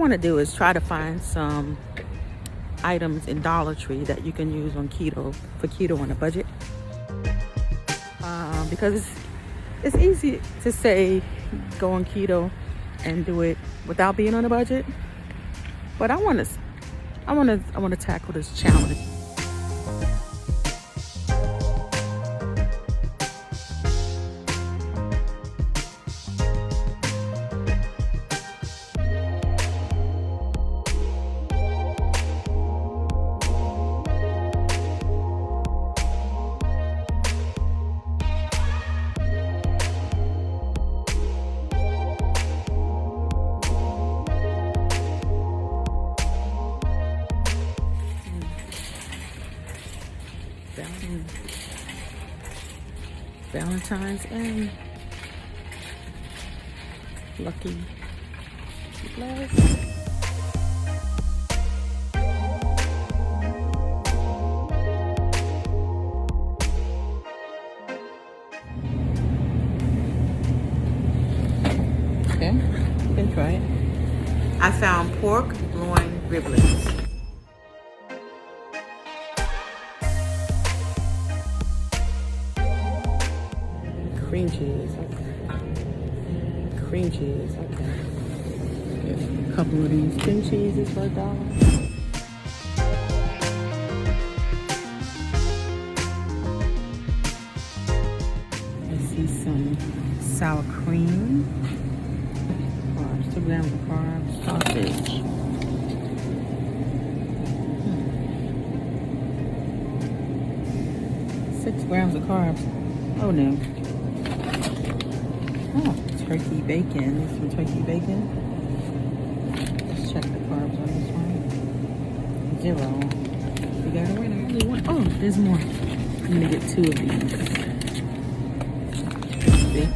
want to do is try to find some items in Dollar Tree that you can use on keto, for keto on a budget. Because it's easy to say go on keto and do it without being on a budget. But I want to tackle this challenge. Valentine's and lucky glass. Okay, you can try it. I found pork loin riblets. Cream cheese, okay. Cream cheese, okay. Get a couple of these cream cheeses for $1. I see some sour cream. Carbs, 2 grams of carbs, sausage. 6 grams of carbs. Oh no. Oh, turkey bacon. Some turkey bacon. Let's check the carbs on this one. 0. We got it right. I only one. Oh, there's more. I'm gonna get 2 of these. See?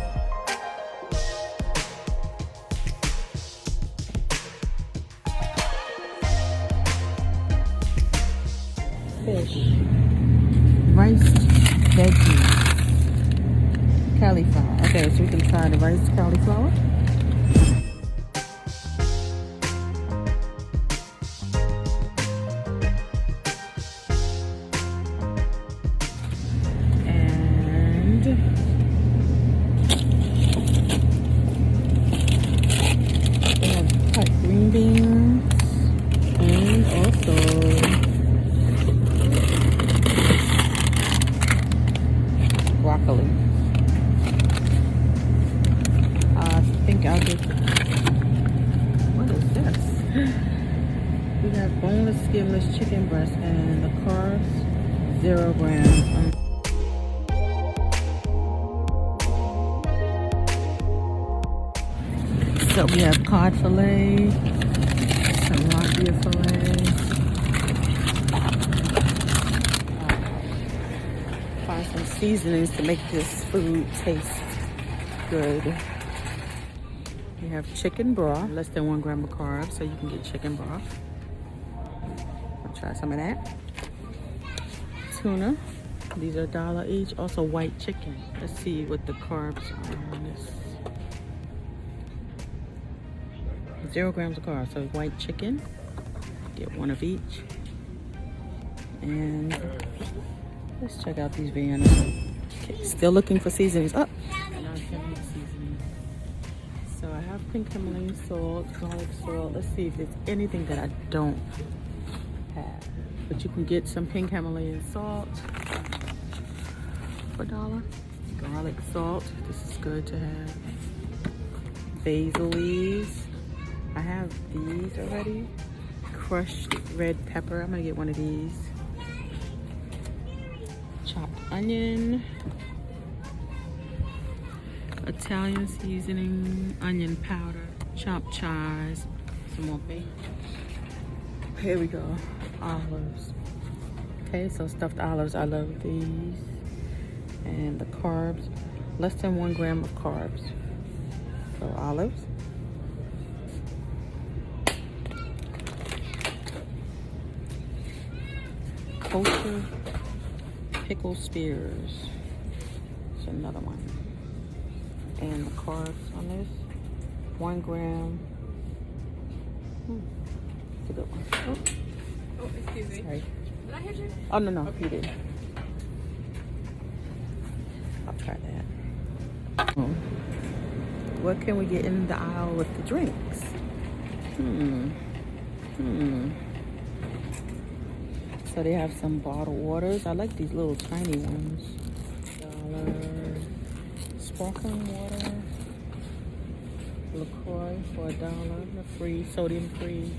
Fish. Rice veggies. Cauliflower. Okay, so we can try the rice cauliflower. And they have cut green beans and also broccoli. I think I'll get, what is this? We have boneless, skinless chicken breast and the carbs, 0 grams. So we have cod fillet, tilapia fillet. Find some seasonings to make this food taste good. We have chicken broth, less than 1 gram of carbs, so you can get chicken broth. I'll try some of that. Tuna, these are $1 each. Also white chicken. Let's see what the carbs are on this. 0 grams of carbs, so white chicken. Get 1 of each. And let's check out these Viennas. Okay, still looking for seasonings. Oh, so I have pink Himalayan salt, garlic salt. Let's see if there's anything that I don't have. But you can get some pink Himalayan salt for $1. Garlic salt. This is good to have. Basil leaves. I have these already. Crushed red pepper. I'm gonna get 1 of these. Chopped onion. Italian seasoning, onion powder, chopped chives, some more bacon. Here we go, olives. Okay, so stuffed olives, I love these. And the carbs, less than 1 gram of carbs. So olives. Kosher pickle spears. It's another one. And the carbs on this, 1 gram It's a good one. Oh, excuse me. Sorry. Did I hit you? Oh, no, Okay. you did. I'll try that. What can we get in the aisle with the drinks? So they have some bottled waters. I like these little tiny ones. $1. Sparkling water. LaCroix for $1. The free, sodium free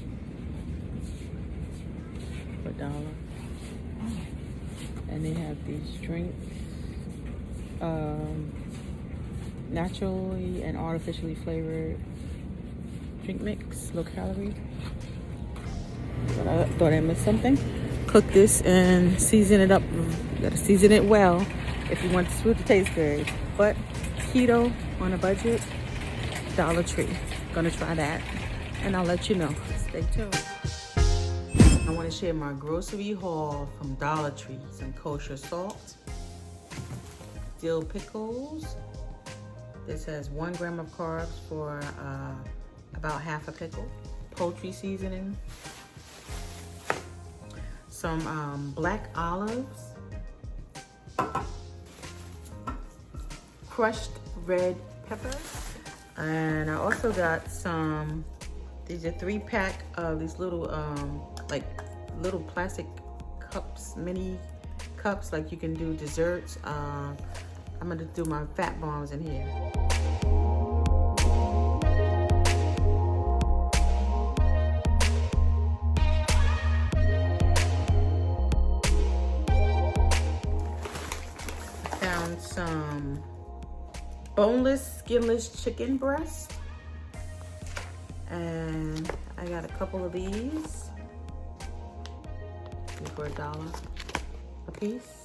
for $1. And they have these drinks. Naturally and artificially flavored drink mix, low calorie. But I thought I missed something. Cook this and season it up. You gotta season it well if you want the food to taste good. But keto on a budget, Dollar Tree. Gonna try that and I'll let you know. Stay tuned. I want to share my grocery haul from Dollar Tree. Some kosher salt, dill pickles. This has 1 gram of carbs for about half a pickle. Poultry seasoning. Some black olives. Crushed red pepper. And I also got some, these are 3-pack of these little, like little plastic cups, mini cups, like you can do desserts. I'm gonna do my fat bombs in here. Found some boneless, skinless chicken breast. And I got a couple of these for $1 a piece.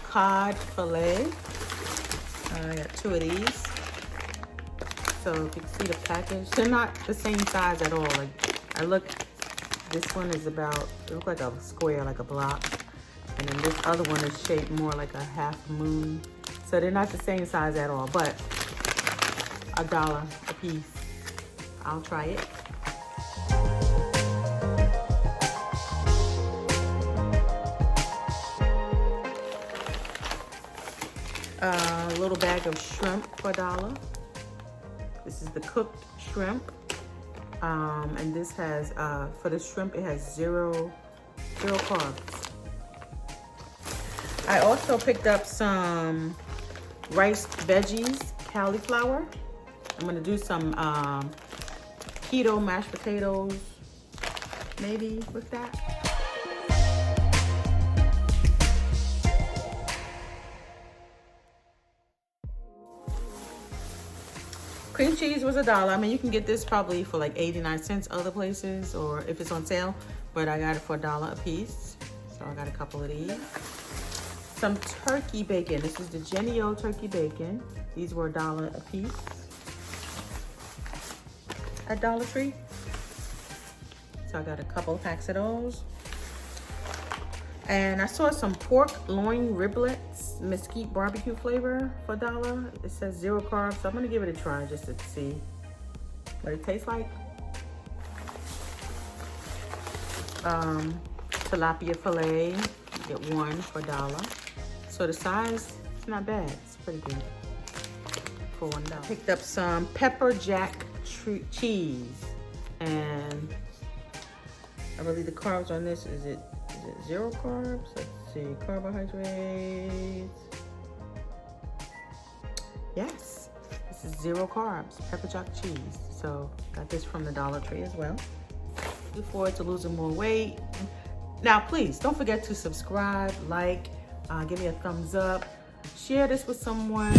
Cod fillet. I got 2 of these. So if you can see the package, they're not the same size at all. Like this one is about, it looks like a square, like a block. And then this other one is shaped more like a half moon. So they're not the same size at all, but $1 a piece. I'll try it. A little bag of shrimp for $1. This is the cooked shrimp. And this has, for the shrimp, it has zero carbs. I also picked up some riced veggies, cauliflower. I'm gonna do some keto mashed potatoes, maybe with that. Cream cheese was $1. I mean, you can get this probably for like 89 cents other places, or if it's on sale, but I got it for $1 a piece. So I got a couple of these. Some turkey bacon. This is the Jenny-O turkey bacon. These were $1 a piece at Dollar Tree. So I got a couple of packs of those. And I saw some pork loin riblets, mesquite barbecue flavor for $1. It says 0 carbs, so I'm gonna give it a try just to see what it tastes like. Tilapia fillet, you get 1 for $1. So the size, it's not bad. It's pretty good for $1. Picked up some pepper jack cheese, and I believe the carbs on this is it 0 carbs? Let's see, carbohydrates. Yes, this is 0 carbs, pepper jack cheese. So got this from the Dollar Tree as well. Look forward to losing more weight. Now, please don't forget to subscribe, like, give me a thumbs up, share this with someone.